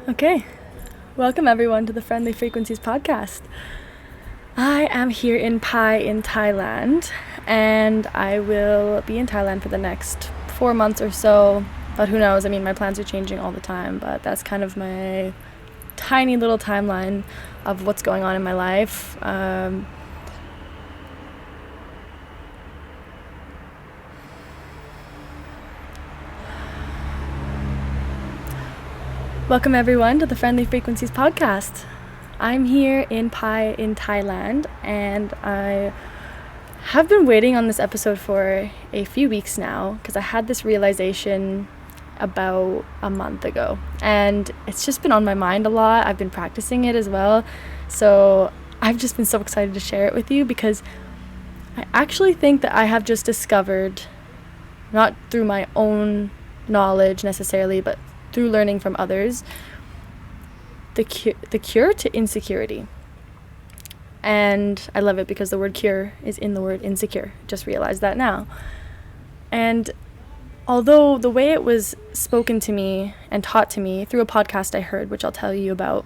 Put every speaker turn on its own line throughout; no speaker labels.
Okay, welcome everyone to the Friendly Frequencies podcast. I am here in Pai in Thailand, and I will be in Thailand for the next 4 months or so, but who knows, my plans are changing all the time, but that's kind of my tiny little timeline of what's going on in my life. Welcome everyone to the Friendly Frequencies podcast. I'm here in Pai in Thailand, and I have been waiting on this episode for a few weeks now because I had this realization about a month ago, and it's just been on my mind a lot. I've been practicing it as well, so I've just been so excited to share it with you because I actually think that I have just discovered, not through my own knowledge necessarily, but through learning from others, the cure to insecurity. And I love it because the word cure is in the word insecure. Just realized that now. And although the way it was spoken to me and taught to me through a podcast I heard, which I'll tell you about,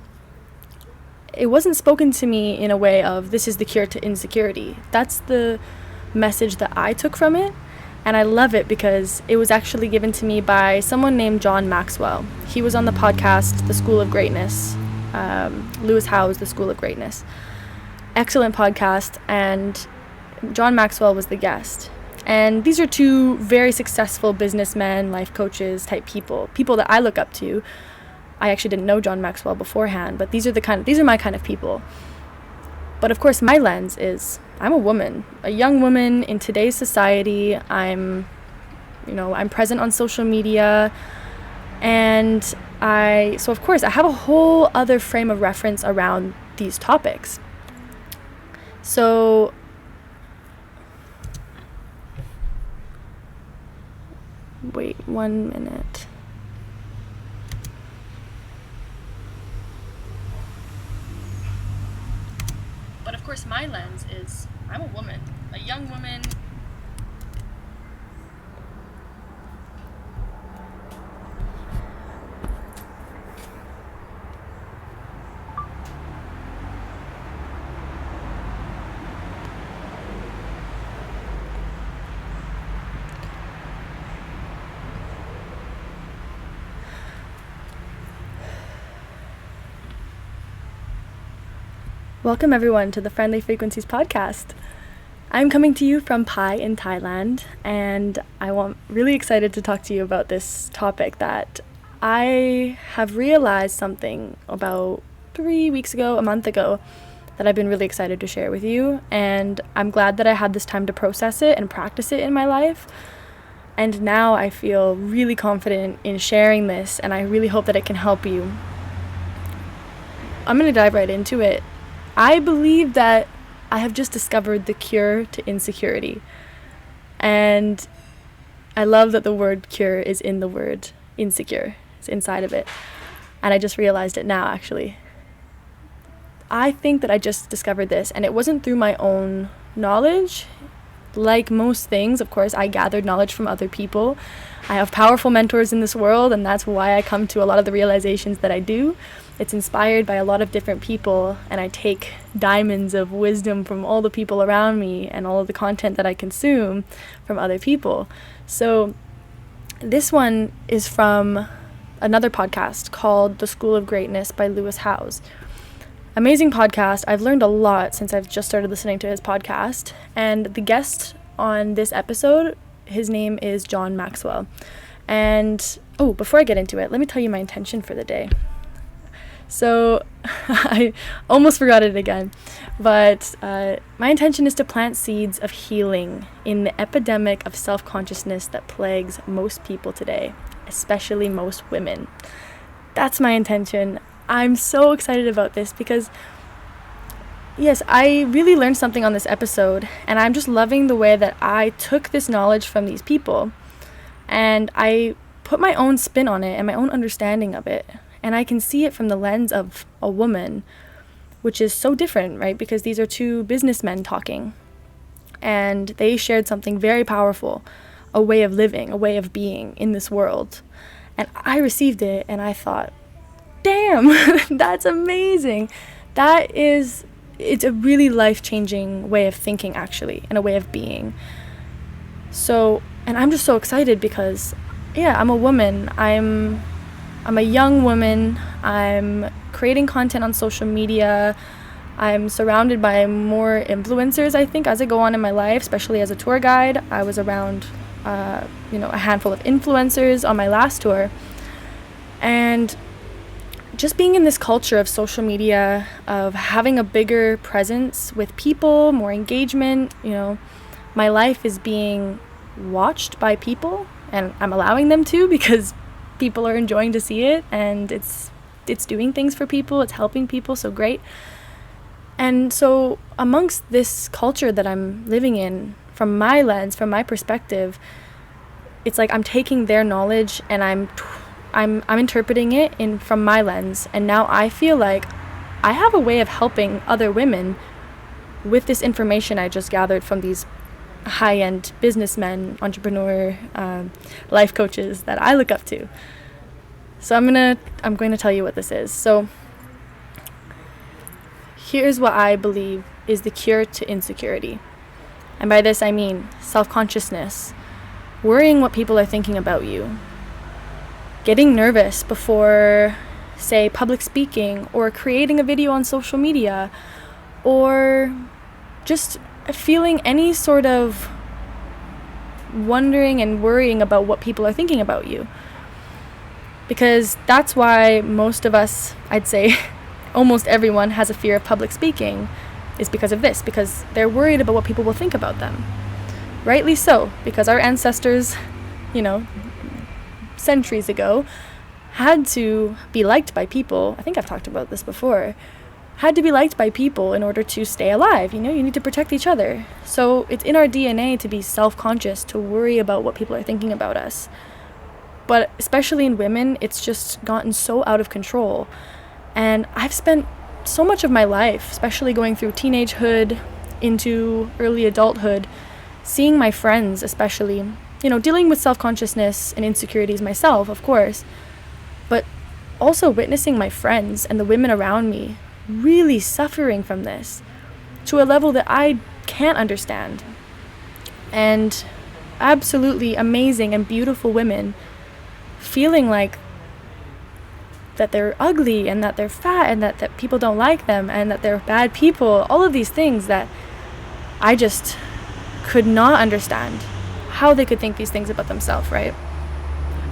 it wasn't spoken to me in a way of this is the cure to insecurity. That's the message that I took from it. And I love it because it was actually given to me by someone named John Maxwell. He was on the podcast, The School of Greatness, Lewis Howe's The School of Greatness. Excellent podcast, and John Maxwell was the guest. And these are two very successful businessmen, life coaches type people that I look up to. I actually didn't know John Maxwell beforehand, but these are my kind of people. But of course, my lens is I'm a woman, a young woman in today's society. I'm present on social media, and so of course I have a whole other frame of reference around these topics. So wait 1 minute. But of course, my lens is I'm a woman, a young woman. Welcome everyone to the Friendly Frequencies podcast. I'm coming to you from Pai in Thailand, and I'm really excited to talk to you about this topic that I have realized something about 3 weeks ago, a month ago, that I've been really excited to share with you, and I'm glad that I had this time to process it and practice it in my life. And now I feel really confident in sharing this, and I really hope that it can help you. I'm going to dive right into it. I believe that I have just discovered the cure to insecurity. And I love that the word cure is in the word insecure. It's inside of it. And I just realized it now, actually. I think that I just discovered this, and it wasn't through my own knowledge. Like most things, of course, I gathered knowledge from other people. I have powerful mentors in this world, and that's why I come to a lot of the realizations that I do. It's inspired by a lot of different people, and I take diamonds of wisdom from all the people around me and all of the content that I consume from other people. So this one is from another podcast called The School of Greatness by Lewis Howe. Amazing podcast. I've learned a lot since I've just started listening to his podcast. And the guest on this episode, his name is John Maxwell. And, before I get into it, let me tell you my intention for the day. So, I almost forgot it again. But my intention is to plant seeds of healing in the epidemic of self-consciousness that plagues most people today, especially most women. That's my intention. I'm so excited about this because, yes, I really learned something on this episode, and I'm just loving the way that I took this knowledge from these people and I put my own spin on it and my own understanding of it, and I can see it from the lens of a woman, which is so different, right? Because these are two businessmen talking, and they shared something very powerful, a way of living, a way of being in this world, and I received it and I thought, damn, that's amazing. It's a really life-changing way of thinking, actually, and a way of being. So, and I'm just so excited because, yeah, I'm a woman. I'm a young woman. I'm creating content on social media. I'm surrounded by more influencers, I think, as I go on in my life, especially as a tour guide. I was around, a handful of influencers on my last tour. And just being in this culture of social media, of having a bigger presence with people, more engagement, my life is being watched by people, and I'm allowing them to, because people are enjoying to see it, and it's doing things for people, it's helping people, so great. And so amongst this culture that I'm living in, from my lens, from my perspective, it's like I'm taking their knowledge and I'm interpreting it from my lens, and now I feel like I have a way of helping other women with this information I just gathered from these high-end businessmen, entrepreneur, life coaches that I look up to. So I'm going to tell you what this is. So here's what I believe is the cure to insecurity. And by this I mean self-consciousness, worrying what people are thinking about you, getting nervous before, say, public speaking or creating a video on social media, or just feeling any sort of wondering and worrying about what people are thinking about you. Because that's why most of us, I'd say almost everyone, has a fear of public speaking, is because of this, because they're worried about what people will think about them. Rightly so, because our ancestors, centuries ago, had to be liked by people. I think I've talked about this before. Had to be liked by people in order to stay alive. You need to protect each other. So it's in our DNA to be self-conscious, to worry about what people are thinking about us. But especially in women, it's just gotten so out of control. And I've spent so much of my life, especially going through teenagehood into early adulthood, seeing my friends, especially, dealing with self-consciousness and insecurities myself, of course, but also witnessing my friends and the women around me really suffering from this to a level that I can't understand. And absolutely amazing and beautiful women feeling like that they're ugly and that they're fat and that people don't like them and that they're bad people, all of these things that I just could not understand how they could think these things about themselves, right?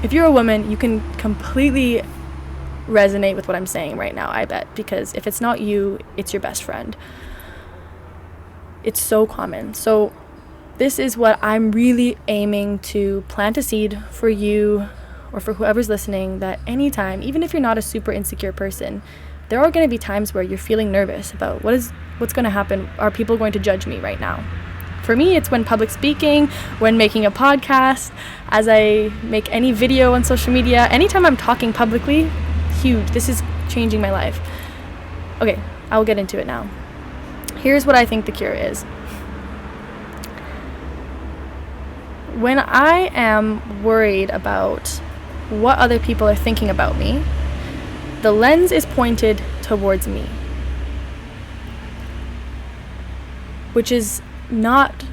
If you're a woman, you can completely resonate with what I'm saying right now, I bet, because if it's not you, it's your best friend. It's so common. So this is what I'm really aiming to plant a seed for you or for whoever's listening, that anytime, even if you're not a super insecure person, there are going to be times where you're feeling nervous about what's going to happen. Are people going to judge me right now? For me, it's when public speaking, when making a podcast, as I make any video on social media, anytime I'm talking publicly, huge. This is changing my life. Okay, I'll get into it now. Here's what I think the cure is. When I am worried about what other people are thinking about me, the lens is pointed towards me, which is not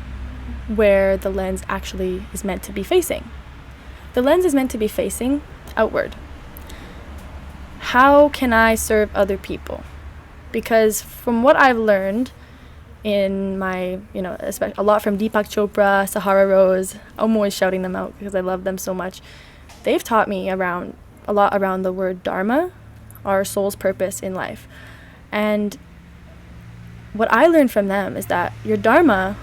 where the lens actually is meant to be facing. The lens is meant to be facing outward. How can I serve other people? Because from what I've learned in my, a lot from Deepak Chopra, Sahara Rose, I'm always shouting them out because I love them so much. They've taught me a lot around the word dharma, our soul's purpose in life. And what I learned from them is that your dharma,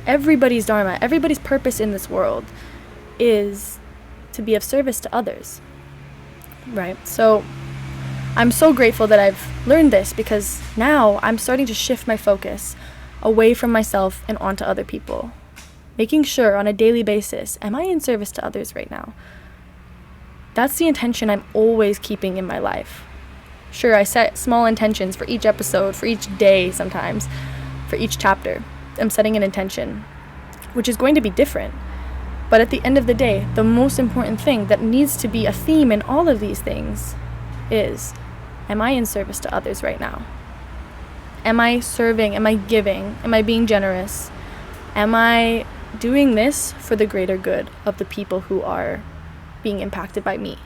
everybody's purpose in this world is to be of service to others, right? So I'm so grateful that I've learned this, because now I'm starting to shift my focus away from myself and onto other people, making sure on a daily basis, am I in service to others right now? That's the intention I'm always keeping in my life. Sure, I set small intentions for each episode, for each day sometimes, for each chapter. I'm setting an intention, which is going to be different. But at the end of the day, the most important thing that needs to be a theme in all of these things is, am I in service to others right now? Am I serving? Am I giving? Am I being generous? Am I doing this for the greater good of the people who are being impacted by me?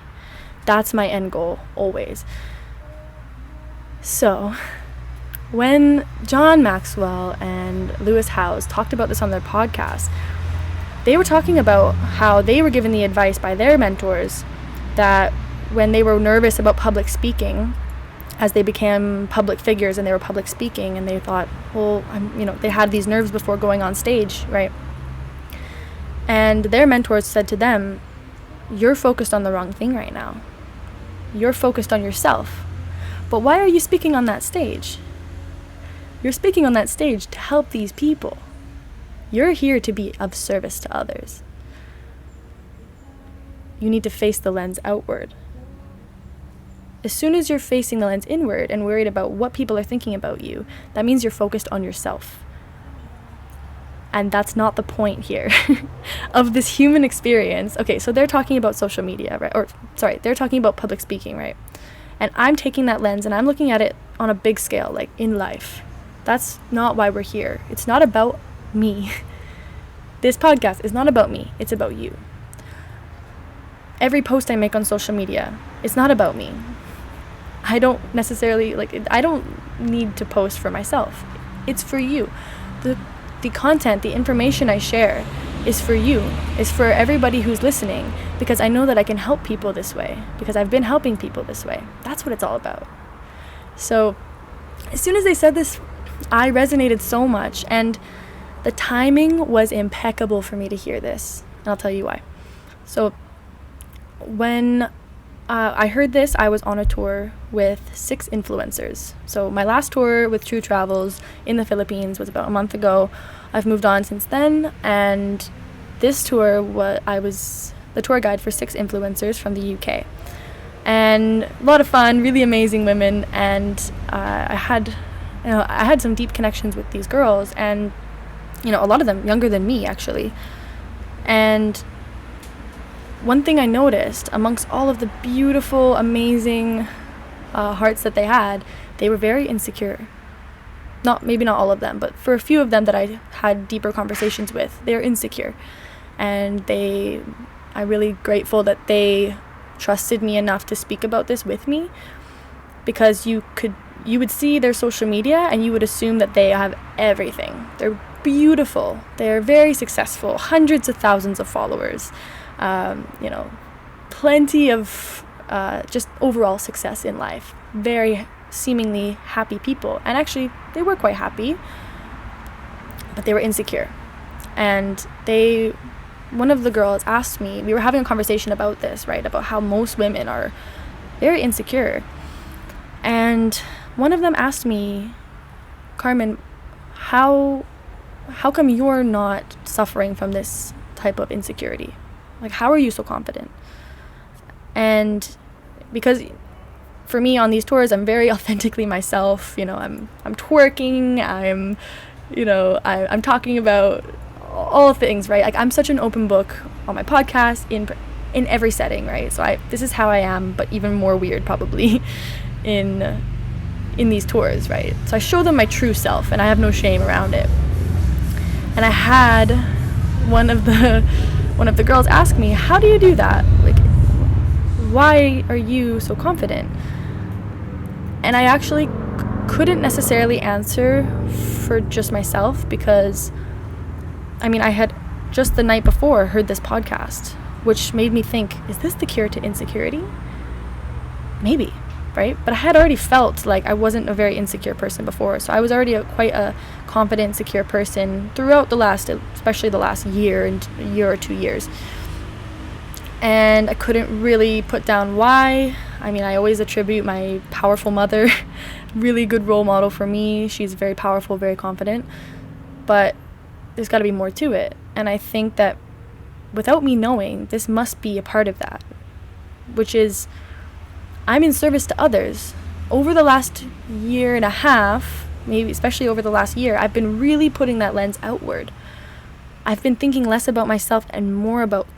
That's my end goal, always. So, when John Maxwell and Lewis Howes talked about this on their podcast, they were talking about how they were given the advice by their mentors that when they were nervous about public speaking, as they became public figures and they were public speaking, and they thought, well, they had these nerves before going on stage, right? And their mentors said to them, you're focused on the wrong thing right now. You're focused on yourself. But why are you speaking on that stage? You're speaking on that stage to help these people. You're here to be of service to others. You need to face the lens outward. As soon as you're facing the lens inward and worried about what people are thinking about you, that means you're focused on yourself. And that's not the point here of this human experience. Okay, so they're talking about social media, right? They're talking about public speaking, right? And I'm taking that lens and I'm looking at it on a big scale, like in life. That's not why we're here. It's not about me. This podcast is not about me. It's about you. Every post I make on social media, it's not about me. I don't need to post for myself. It's for you. The content, the information I share is for you. It's for everybody who's listening, because I know that I can help people this way, because I've been helping people this way. That's what it's all about. So as soon as they said this, I resonated so much, and the timing was impeccable for me to hear this. And I'll tell you why. So when I heard this, I was on a tour with 6 influencers. So my last tour with True Travels in the Philippines was about a month ago. I've moved on since then, and this tour, I was the tour guide for 6 influencers from the UK. And a lot of fun, really amazing women, and I had some deep connections with these girls, and a lot of them younger than me, actually. And one thing I noticed amongst all of the beautiful, amazing hearts that they had, they were very insecure. Maybe not all of them, but for a few of them that I had deeper conversations with, they're insecure. And I'm really grateful that they trusted me enough to speak about this with me, because you would see their social media and you would assume that they have everything. They're beautiful. They're very successful, hundreds of thousands of followers. Plenty of just overall success in life. Very seemingly happy people. And actually, they were quite happy, but they were insecure. And one of the girls asked me, we were having a conversation about this, right? About how most women are very insecure. And one of them asked me, Carmen, how come you're not suffering from this type of insecurity? Like, how are you so confident? And because for me on these tours, I'm very authentically myself. I'm twerking. I'm talking about all things, right? Like, I'm such an open book on my podcast, in every setting, right? So this is how I am, but even more weird probably in these tours, right? So I show them my true self, and I have no shame around it. And I had one of the girls ask me, how do you do that? Like, why are you so confident? And I actually couldn't necessarily answer for just myself, because I had just the night before heard this podcast, which made me think, is this the cure to insecurity? Maybe, right? But I had already felt like I wasn't a very insecure person before, so I was already quite a confident, secure person throughout especially the last year and a year or 2 years. And I couldn't really put down why. I always attribute my powerful mother, really good role model for me. She's very powerful, very confident, but there's got to be more to it. And I think that without me knowing, this must be a part of that, which is I'm in service to others. Over the last year and a half, maybe especially over the last year, I've been really putting that lens outward. I've been thinking less about myself and more about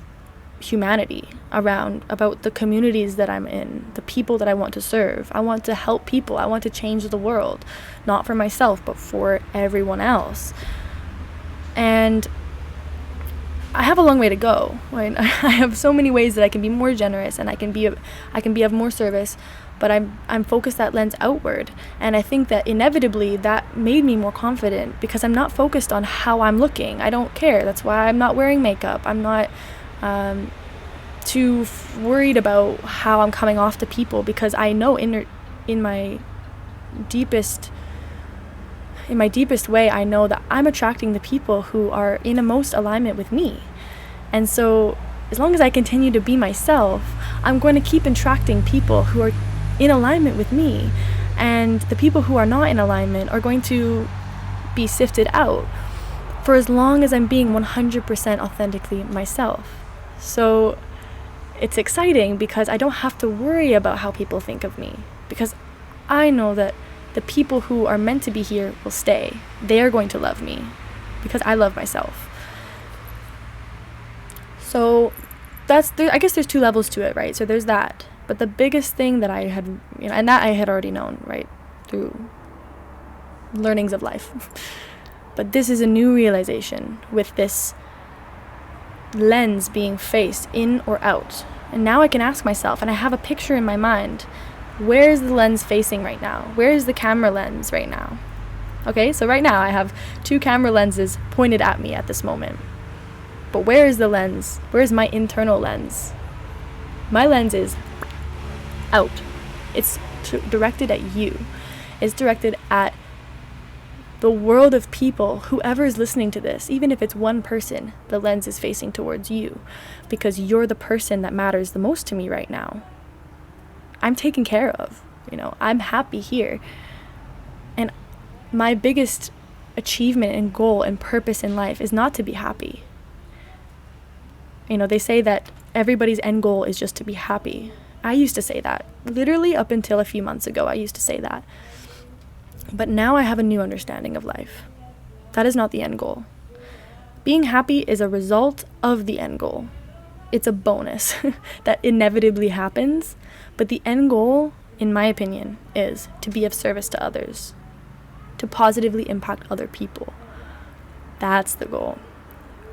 humanity, about the communities that I'm in, the people that I want to serve. I want to help people. I want to change the world, not for myself, but for everyone else. And I have a long way to go, right? I have so many ways that I can be more generous and I can be of more service, but I'm focused that lens outward. And I think that inevitably that made me more confident, because I'm not focused on how I'm looking. I don't care. That's why I'm not wearing makeup. I'm not too worried about how I'm coming off to people, because I know in my deepest way, I know that I'm attracting the people who are in the most alignment with me. And so as long as I continue to be myself, I'm going to keep attracting people who are in alignment with me, and the people who are not in alignment are going to be sifted out, for as long as I'm being 100% authentically myself. So it's exciting because I don't have to worry about how people think of me, because I know that the people who are meant to be here will stay. They are going to love me because I love myself. So I guess there's two levels to it, right? So there's that. But the biggest thing that I had, and that I had already known, right, through learnings of life. But this is a new realization with this lens being faced in or out. And now I can ask myself, and I have a picture in my mind, where is the lens facing right now? Where is the camera lens right now? Okay, so right now I have 2 camera lenses pointed at me at this moment. But where is the lens? Where is my internal lens? My lens is out. It's directed at you. It's directed at the world of people, whoever is listening to this. Even if it's one person, the lens is facing towards you, because you're the person that matters the most to me right now. I'm taken care of, I'm happy here. And my biggest achievement and goal and purpose in life is not to be happy. They say that everybody's end goal is just to be happy. I used to say that. Literally up until a few months ago, I used to say that. But now I have a new understanding of life. That is not the end goal. Being happy is a result of the end goal. It's a bonus that inevitably happens. But the end goal, in my opinion, is to be of service to others, to positively impact other people. That's the goal.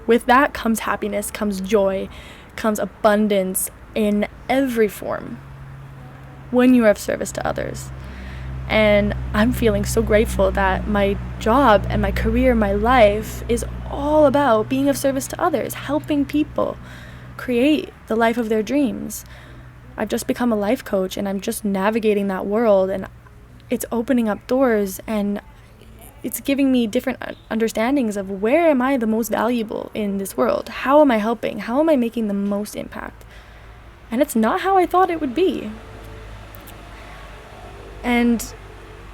With that comes happiness, comes joy, comes abundance in every form when you are of service to others. And I'm feeling so grateful that my job and my career, my life is all about being of service to others, helping people create the life of their dreams. I've just become a life coach, and I'm just navigating that world, and it's opening up doors, and it's giving me different understandings of where am I the most valuable in this world? How am I helping? How am I making the most impact? And it's not how I thought it would be. And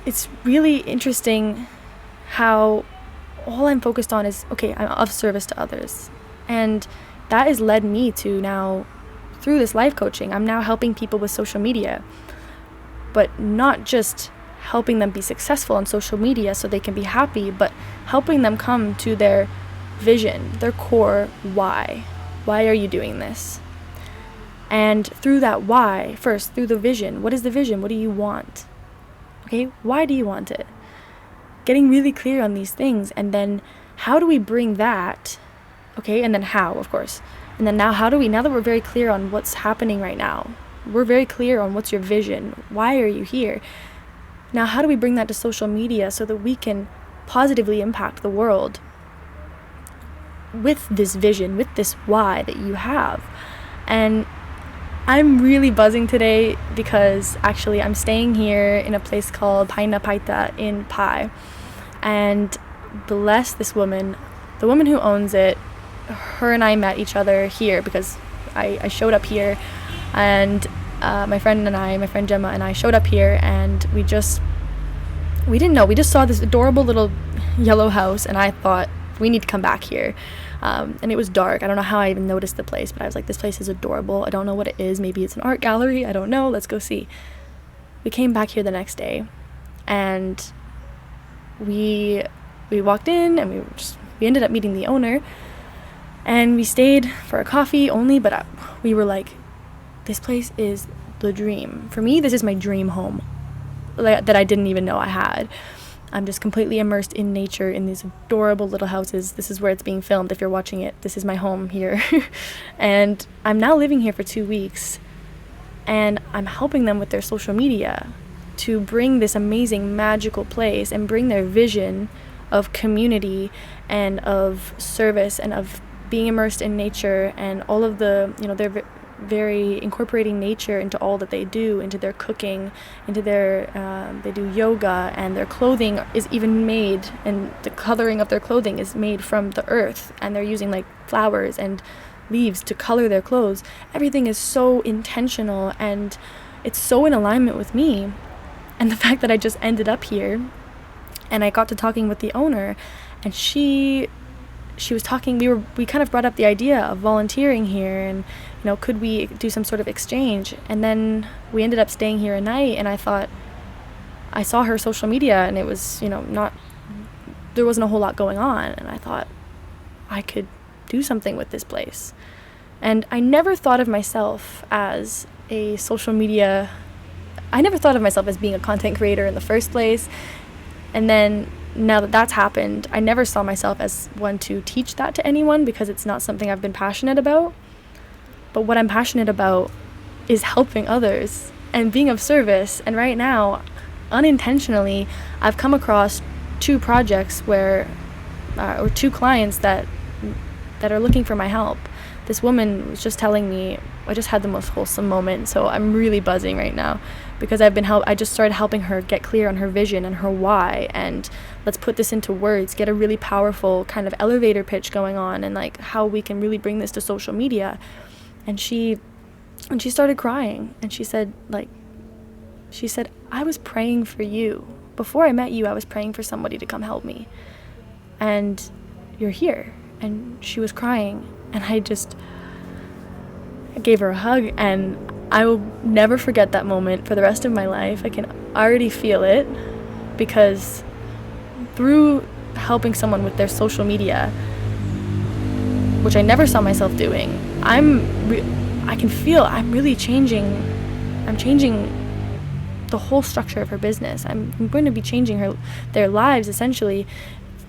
it's really interesting how all I'm focused on is, okay, I'm of service to others. And that has led me to now, through this life coaching, I'm now helping people with social media. But not just helping them be successful on social media so they can be happy, but helping them come to their vision, their core why. Why are you doing this? And through that why, first, through the vision. What is the vision? What do you want? Okay, why do you want it? Getting really clear on these things, and then how do we bring that, okay, and then how, of course. And then now that we're very clear on what's happening right now, we're very clear on what's your vision, why are you here? Now, how do we bring that to social media so that we can positively impact the world with this vision, with this why that you have? And I'm really buzzing today because actually I'm staying here in a place called Paina Paita in Pai. And bless this woman, the woman who owns it, her and I met each other here because I showed up here, and my friend Gemma and I showed up here, and we just saw this adorable little yellow house, and I thought, we need to come back here. And it was dark. I don't know how I even noticed the place, but I was like, this place is adorable. I don't know what it is. Maybe it's an art gallery. I don't know. Let's go see. We came back here the next day, and we walked in, and we ended up meeting the owner. And we stayed for a coffee only, but we were like, this place is the dream. For me, this is my dream home that I didn't even know I had. I'm just completely immersed in nature in these adorable little houses. This is where it's being filmed. If you're watching it, this is my home here. And I'm now living here for 2 weeks, and I'm helping them with their social media to bring this amazing magical place and bring their vision of community and of service and of being immersed in nature and all of the, they're very incorporating nature into all that they do, into their cooking, into their, they do yoga, and their clothing is even made, and the coloring of their clothing is made from the earth, and they're using like flowers and leaves to color their clothes. Everything is so intentional, and it's so in alignment with me. And the fact that I just ended up here, and I got to talking with the owner, and she was talking, we kind of brought up the idea of volunteering here, and could we do some sort of exchange. And then we ended up staying here a night, and I thought, I saw her social media, and it was there wasn't a whole lot going on, and I thought I could do something with this place. And I never thought of myself as a social media, I never thought of myself as being a content creator in the first place. And then now that that's happened, I never saw myself as one to teach that to anyone, because it's not something I've been passionate about. But what I'm passionate about is helping others and being of service. And right now, unintentionally, I've come across 2 projects or 2 clients that are looking for my help. This woman was just telling me, I just had the most wholesome moment, so I'm really buzzing right now, because I just started helping her get clear on her vision and her why, and let's put this into words, get a really powerful kind of elevator pitch going on, and like how we can really bring this to social media. And she started crying, and she said, I was praying for you. Before I met you, I was praying for somebody to come help me, and you're here. And she was crying, and I gave her a hug, and I will never forget that moment for the rest of my life. I can already feel it, because through helping someone with their social media, which I never saw myself doing, I can feel I'm really changing. I'm changing the whole structure of her business. I'm going to be changing their lives, essentially,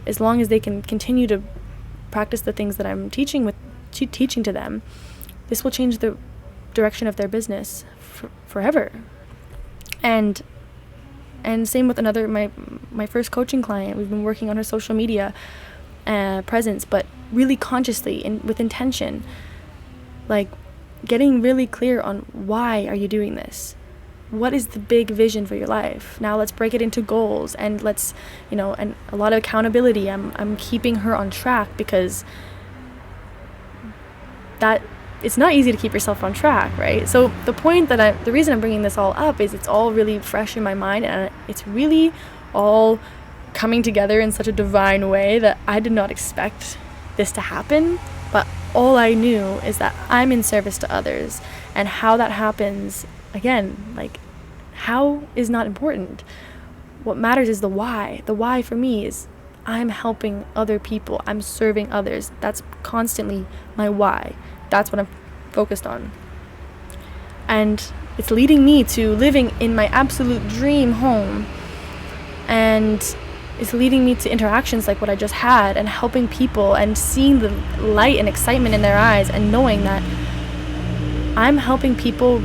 as long as they can continue to practice the things that I'm teaching to them. This will change the direction of their business forever. And same with my first coaching client. We've been working on her social media presence, but really consciously and with intention, like getting really clear on why are you doing this? What is the big vision for your life? Now let's break it into goals, and let's, and a lot of accountability. I'm keeping her on track, because that it's not easy to keep yourself on track, right? So the reason I'm bringing this all up is it's all really fresh in my mind, and it's really all coming together in such a divine way that I did not expect this to happen. But all I knew is that I'm in service to others, and how that happens, again, like, how is not important. What matters is the why. The why for me is I'm helping other people. I'm serving others. That's constantly my why. That's what I'm focused on. And it's leading me to living in my absolute dream home. And it's leading me to interactions like what I just had, and helping people and seeing the light and excitement in their eyes, and knowing that I'm helping people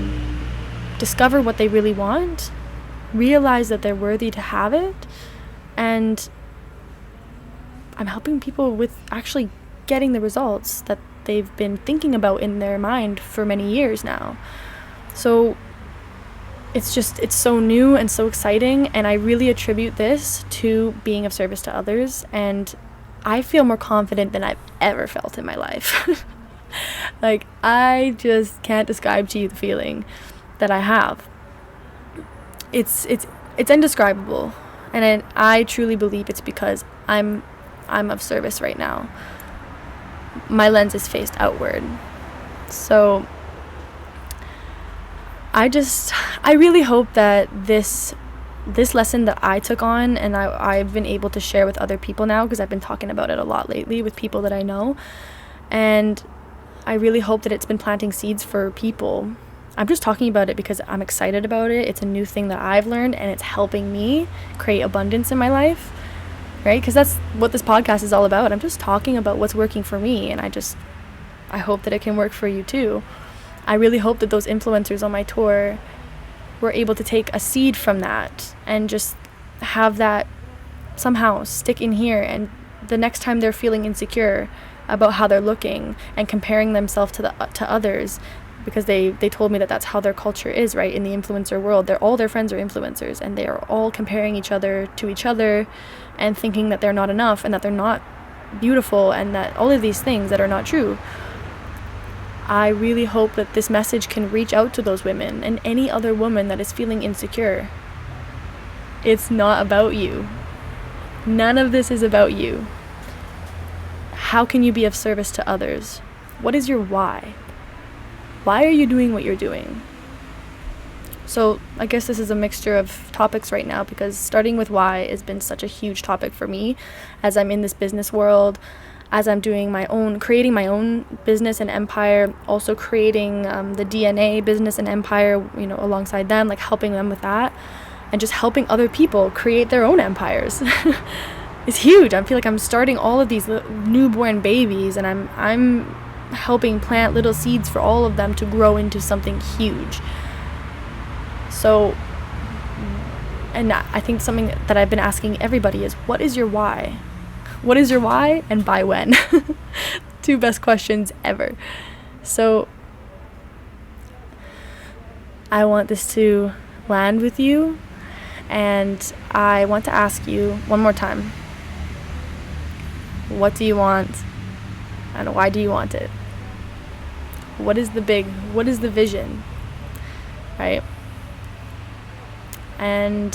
discover what they really want, realize that they're worthy to have it, and I'm helping people with actually getting the results that they've been thinking about in their mind for many years now. So it's so new and so exciting, and I really attribute this to being of service to others, and I feel more confident than I've ever felt in my life. Like, I just can't describe to you the feeling that I have. It's indescribable, and I truly believe it's because I'm of service right now. My lens is faced outward. So I really hope that this lesson that I took on, and I've been able to share with other people now, because I've been talking about it a lot lately with people that I know, And I really hope that it's been planting seeds for people. I'm just talking about it because I'm excited about it. It's a new thing that I've learned, and it's helping me create abundance in my life, right? Because that's what this podcast is all about. I'm just talking about what's working for me, and I hope that it can work for you too. I really hope that those influencers on my tour were able to take a seed from that and just have that somehow stick in here, and the next time they're feeling insecure about how they're looking and comparing themselves to others, because they told me that that's how their culture is, right? In the influencer world, all their friends are influencers, and they are all comparing each other to each other and thinking that they're not enough and that they're not beautiful and that all of these things that are not true. I really hope that this message can reach out to those women and any other woman that is feeling insecure. It's not about you. None of this is about you. How can you be of service to others? What is your why? Why are you doing what you're doing? So I guess this is a mixture of topics right now, because starting with why has been such a huge topic for me as I'm in this business world, as I'm doing creating my own business and empire, also creating the DNA business and empire, alongside them, like helping them with that, and just helping other people create their own empires. It's huge. I feel like I'm starting all of these newborn babies, and I'm helping plant little seeds for all of them to grow into something huge. So, and I think something that I've been asking everybody is, what is your why? What is your why, and by when? Two best questions ever. So I want this to land with you, and I want to ask you one more time. What do you want, and why do you want it? What is the vision, right? And,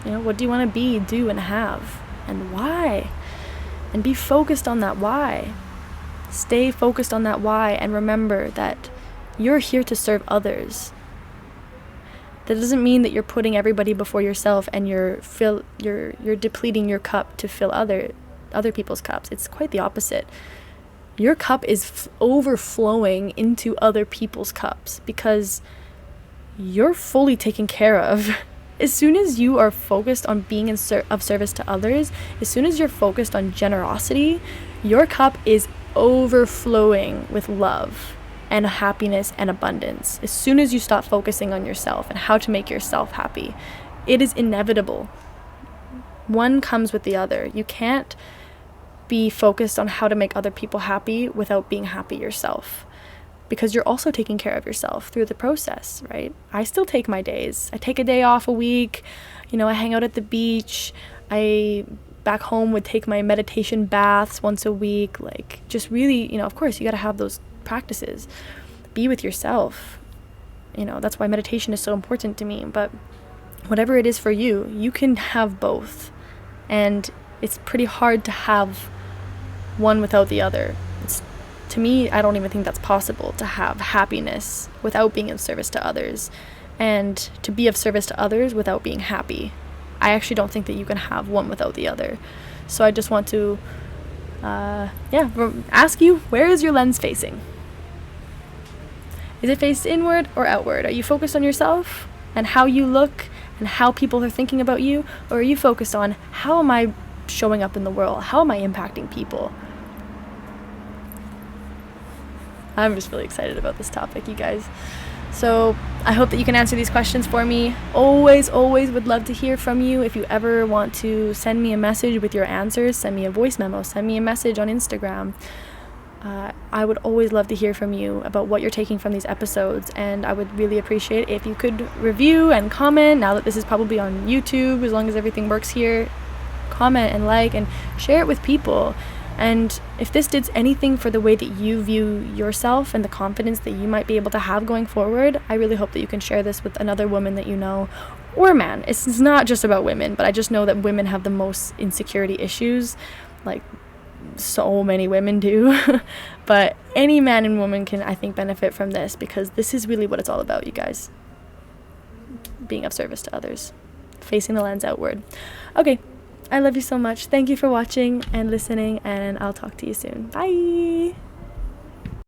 what do you want to be, do, and have, and why? And be focused on that why. Stay focused on that why, and remember that you're here to serve others. That doesn't mean that you're putting everybody before yourself and you're depleting your cup to fill other people's cups. It's quite the opposite. Your cup is overflowing into other people's cups because you're fully taken care of. As soon as you are focused on being of service to others, as soon as you're focused on generosity, your cup is overflowing with love and happiness and abundance. As soon as you stop focusing on yourself and how to make yourself happy, it is inevitable. One comes with the other. You can't be focused on how to make other people happy without being happy yourself, because you're also taking care of yourself through the process, right? I still take my days. I take a day off a week. I hang out at the beach. I back home would take my meditation baths once a week. Like, just really, of course, you got to have those practices. Be with yourself. That's why meditation is so important to me. But whatever it is for you, you can have both. And it's pretty hard to have one without the other. To me, I don't even think that's possible, to have happiness without being of service to others, and to be of service to others without being happy. I actually don't think that you can have one without the other. So I just want to ask you, where is your lens facing? Is it faced inward or outward? Are you focused on yourself and how you look and how people are thinking about you? Or are you focused on, how am I showing up in the world? How am I impacting people? I'm just really excited about this topic, you guys. So I hope that you can answer these questions for me. Always would love to hear from you. If you ever want to send me a message with your answers, send me a voice memo, send me a message on Instagram. I would always love to hear from you about what you're taking from these episodes, and I would really appreciate if you could review and comment. Now that this is probably on YouTube, as long as everything works here, comment and like and share it with people. And if this did anything for the way that you view yourself and the confidence that you might be able to have going forward, I really hope that you can share this with another woman that you know, or man. It's not just about women, but I just know that women have the most insecurity issues, like so many women do. But any man and woman can, I think, benefit from this, because this is really what it's all about, you guys. Being of service to others, facing the lens outward. Okay. I love you so much. Thank you for watching and listening, and I'll talk to you soon. Bye!